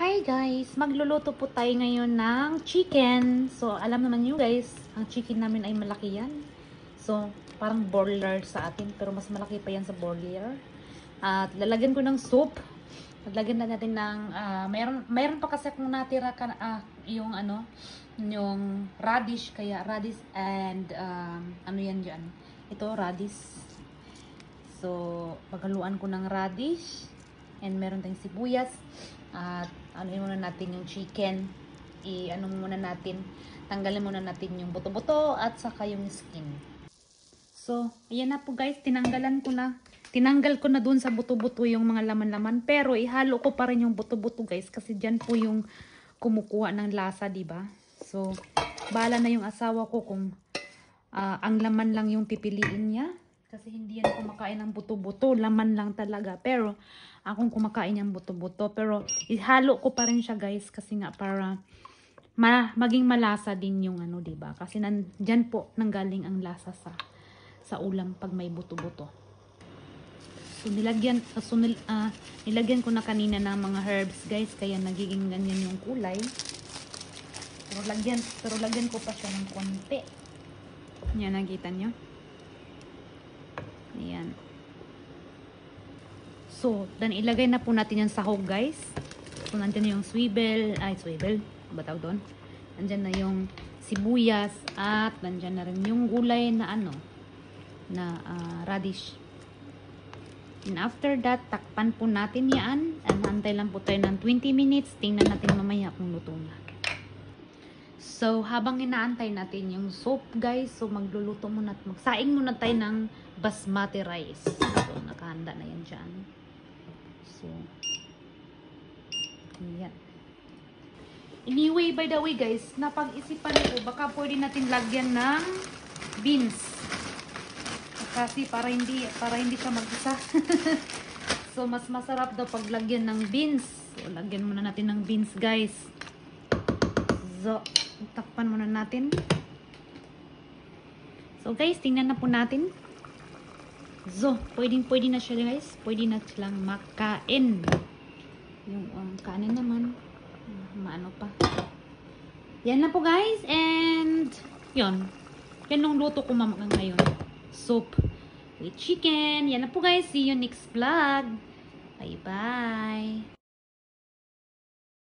Hi guys! Magluluto po tayo ngayon ng chicken. So, alam naman nyo guys, ang chicken namin ay malaki yan. So, parang broiler sa atin, pero mas malaki pa yan sa broiler. At lalagyan ko ng soup. Lagyan na natin ng, mayroon pa kasi akong natira yung yung radish, kaya radish and, ano yan dyan? Ito, radish. So, paghaluan ko ng radish. And meron tayong sibuyas. At ano muna natin yung chicken. Muna natin. Tanggalin muna natin yung buto-buto at saka yung skin. So, ayan na po guys. Tinanggal ko na dun sa buto-buto yung mga laman-laman. Pero ihalo ko pa rin yung buto-buto guys. Kasi dyan po yung kumukuha ng lasa, diba? So, bahala na yung asawa ko kung ang laman lang yung pipiliin niya. Kasi hindi yan kumakain ng buto-buto. Laman lang talaga. Pero, akong kumakain ng buto-buto. Pero, ihalo ko pa rin siya guys. Kasi nga para maging malasa din yung diba? Kasi dyan po nanggaling ang lasa sa ulam pag may buto-buto. So, nilagyan ko na kanina ng mga herbs guys. Kaya nagiging ganyan yung kulay. Pero lagyan ko pa siya ng konti. Yan, nakita nyo? Ayan. So, then ilagay na po natin yung sahog guys. So, nandyan yung swivel, ba tawag doon? Nandyan na yung sibuyas at nandyan na rin yung gulay na radish. And after that, takpan po natin yan. And antay lang po tayo ng 20 minutes. Tingnan natin mamaya kung luto na. So, habang inaantay natin yung soup, guys, so magluluto muna, magsaing muna tayo ng basmati rice. So, nakahanda na yan dyan. So, yan. Anyway, by the way, guys, napag-isipan ko, baka pwede natin lagyan ng beans. Kasi para hindi siya mag-isa. So, mas masarap daw pag lagyan ng beans. So, lagyan muna natin ng beans, guys. So, takpan muna natin. So guys, tingnan na po natin. So, pwede na siya guys. Pwede na silang makain. Yung kanin naman. Maano pa. Yan na po guys. And, yun. Yan yung luto ko ngayon. Soup with chicken. Yan na po guys. See you next vlog. Bye bye.